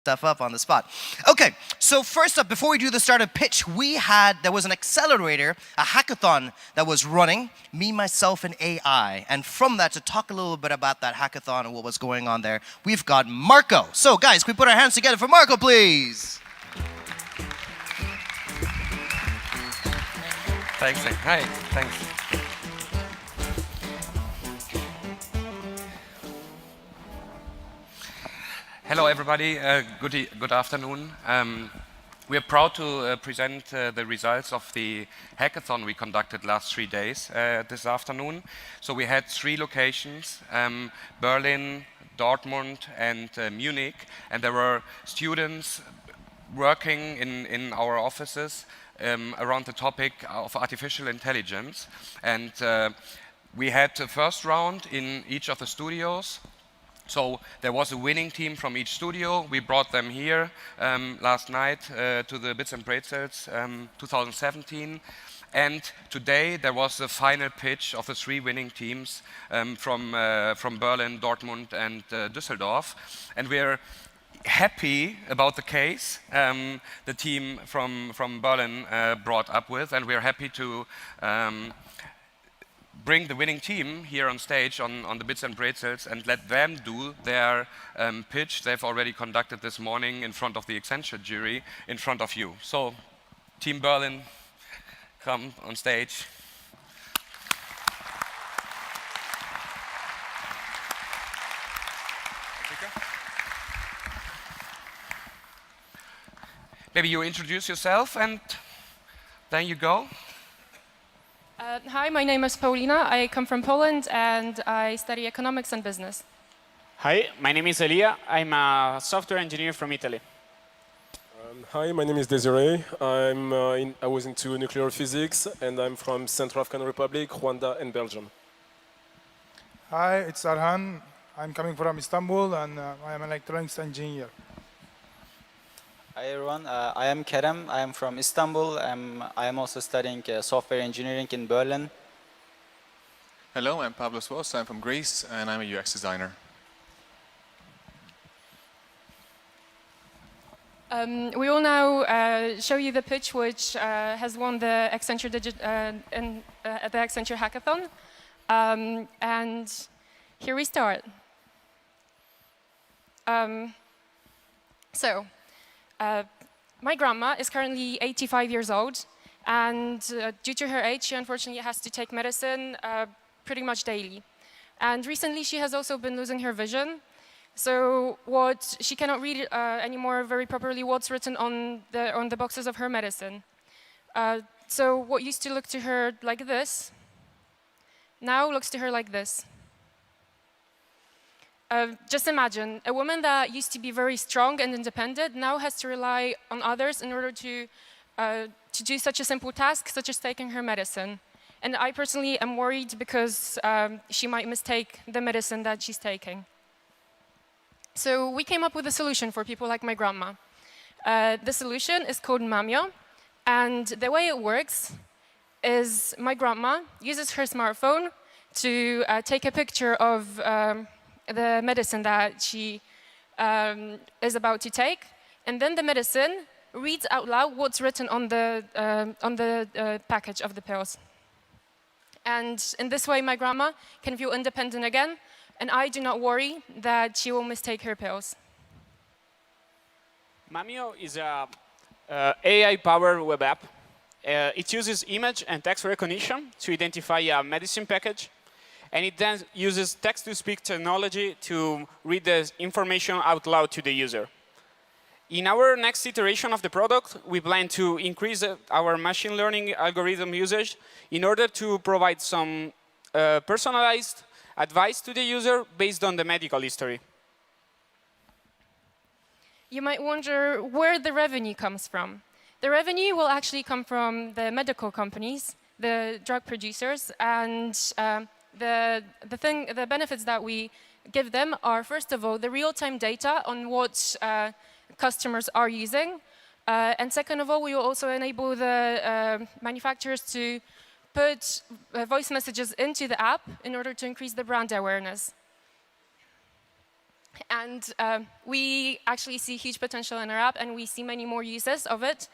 stuff up on the spot. Okay, so first up, before we do the startup pitch, there was an accelerator, a hackathon that was running, me, myself, and AI. And from that, to talk a little bit about that hackathon and what was going on there, we've got Marco. So guys, can we put our hands together for Marco, please? Thanks. Hi. Thanks. Hello, everybody. Good afternoon. We are proud to present the results of the hackathon we conducted last 3 days this afternoon. So we had 3 locations, Berlin, Dortmund, and Munich. And there were students working in our offices around the topic of artificial intelligence. And we had the first round in each of the studios. So there was a winning team from each studio. We brought them here last night to the Bits and Pretzels 2017. And today there was the final pitch of the 3 winning teams from Berlin, Dortmund, and Düsseldorf. And we're happy about the case the team from Berlin brought up with, and we're happy to bring the winning team here on stage on the Bits and Pretzels and let them do their pitch they've already conducted this morning in front of the Accenture jury, in front of you. So, Team Berlin, come on stage. Maybe you introduce yourself and then you go. Hi, my name is Paulina. I come from Poland and I study economics and business. Hi, my name is Elia. I'm a software engineer from Italy. Hi, my name is Desiree. I was into nuclear physics and I'm from Central African Republic, Rwanda, and Belgium. Hi, it's Arhan. I'm coming from Istanbul and I am an electronics engineer. Hi everyone, I am Kerem. I am from Istanbul. I am also studying software engineering in Berlin. Hello, I'm Pablo Swos. I'm from Greece and I'm a UX designer. We will now show you the pitch which has won the Accenture, the Accenture Hackathon. And here we start. My grandma is currently 85 years old, and due to her age, she unfortunately has to take medicine pretty much daily. And recently, she has also been losing her vision. So she cannot read anymore very properly what's written on the boxes of her medicine. So what used to look to her like this, now looks to her like this. Just imagine, a woman that used to be very strong and independent now has to rely on others in order to do such a simple task, such as taking her medicine. And I personally am worried because she might mistake the medicine that she's taking. So we came up with a solution for people like my grandma. The solution is called Mamio, and the way it works is my grandma uses her smartphone to take a picture of the medicine that she is about to take, and then the medicine reads out loud what's written on the package of the pills. And in this way, my grandma can feel independent again, and I do not worry that she will mistake her pills. Mamio is a AI-powered web app. It uses image and text recognition to identify a medicine package, and it then uses text-to-speech technology to read the information out loud to the user. In our next iteration of the product, we plan to increase our machine learning algorithm usage in order to provide some personalized advice to the user based on the medical history. You might wonder where the revenue comes from. The revenue will actually come from the medical companies, the drug producers, and the benefits that we give them are, first of all, the real-time data on what customers are using. And second of all, we will also enable the manufacturers to put voice messages into the app in order to increase the brand awareness. And we actually see huge potential in our app, and we see many more uses of it.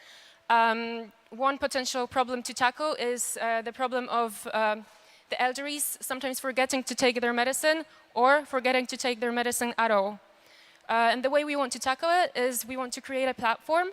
One potential problem to tackle is the problem of the elderlies sometimes forgetting to take their medicine or forgetting to take their medicine at all. And the way we want to tackle it is we want to create a platform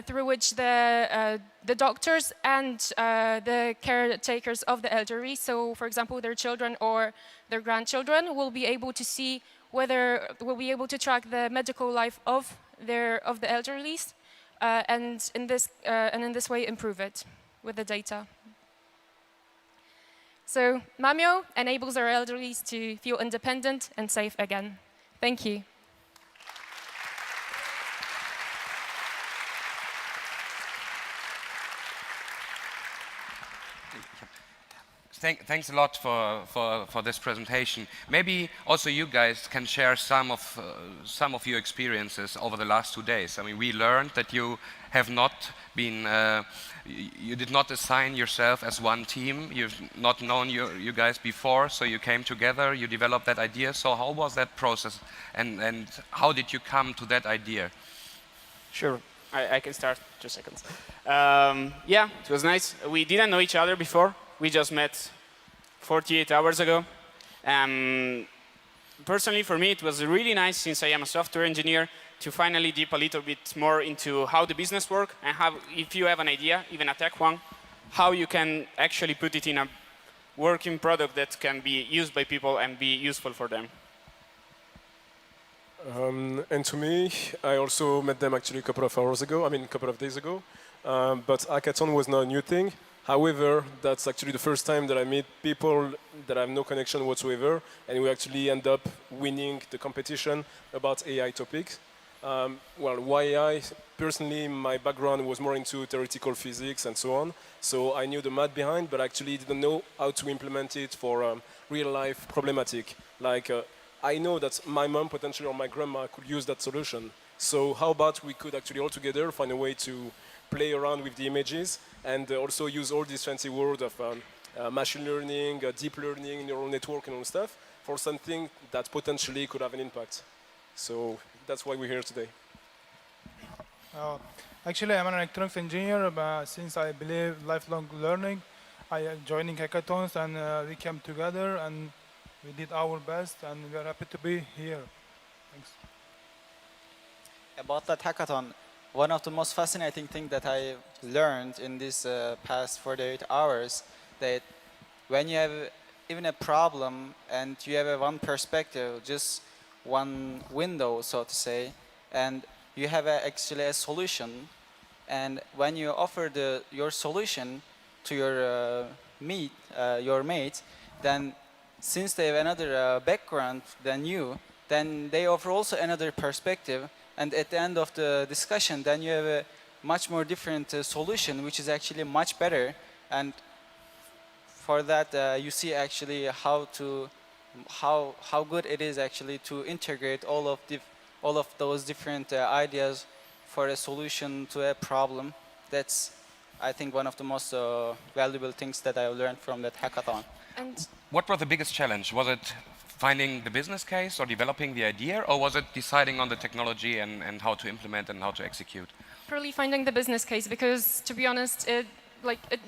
through which the doctors and the caretakers of the elderly, so for example their children or their grandchildren, will be able to see whether will be able to track the medical life of the elderlies, and in this way improve it with the data. So Mamio enables our elderlies to feel independent and safe again. Thank you. Thanks a lot for this presentation. Maybe also you guys can share some of your experiences over the last 2 days. I mean, we learned that you have not been, you did not assign yourself as one team. You've not known you guys before, so you came together, you developed that idea. So how was that process, and how did you come to that idea? Sure, I can start. 2 seconds. Yeah, it was nice. We didn't know each other before. We just met 48 hours ago. Personally, for me, it was really nice, since I am a software engineer, to finally dip a little bit more into how the business works, and how, if you have an idea, even a tech one, how you can actually put it in a working product that can be used by people and be useful for them. And to me, I also met them actually a couple of days ago. But hackathon was not a new thing. However, that's actually the first time that I meet people that have no connection whatsoever, and we actually end up winning the competition about AI topics. Well, why AI? Personally, my background was more into theoretical physics and so on, so I knew the math behind, but actually didn't know how to implement it for real-life problematic. Like, I know that my mom potentially or my grandma could use that solution. So how about we could actually all together find a way to play around with the images and also use all these fancy words of machine learning, deep learning, neural network and all stuff for something that potentially could have an impact. So that's why we're here today. Actually, I'm an electronics engineer, but since I believe lifelong learning, I am joining hackathons, and we came together and we did our best, and we are happy to be here. Thanks. About that hackathon, one of the most fascinating things that I learned in this past 48 hours, that when you have even a problem and you have one perspective, just one window, so to say, and you have actually a solution, and when you offer your solution to your mate, then since they have another background than you, then they offer also another perspective. And at the end of the discussion, then you have a much more different solution, which is actually much better. And for that, you see actually how good it is actually to integrate all of those different ideas for a solution to a problem. That's, I think, one of the most valuable things that I learned from that hackathon. And What was the biggest challenge? Was it finding the business case or developing the idea, or was it deciding on the technology and how to implement and how to execute? probably finding the business case, because to be honest, it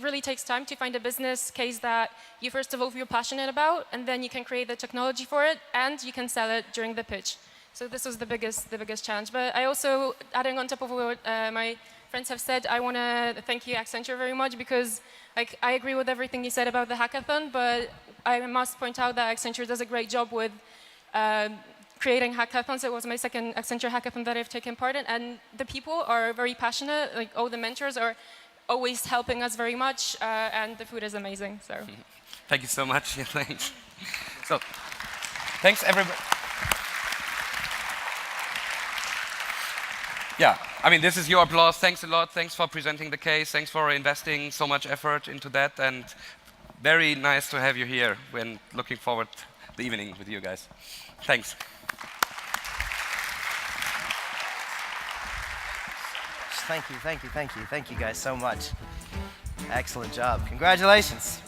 really takes time to find a business case that you first of all feel passionate about, and then you can create the technology for it and you can sell it during the pitch. So this was the biggest challenge. But I also, adding on top of what my friends have said, I want to thank you, Accenture, very much, because I agree with everything you said about the hackathon, but I must point out that Accenture does a great job with creating hackathons. It was my second Accenture hackathon that I've taken part in, and the people are very passionate. Like, all the mentors are always helping us very much, and the food is amazing. So, Thank you so much. Yeah, thanks. So, thanks everybody. Yeah, I mean, this is your applause. Thanks a lot. Thanks for presenting the case. Thanks for investing so much effort into that, and very nice to have you here. When looking forward to the evening with you guys. Thanks. Thank you guys so much. Excellent job. Congratulations.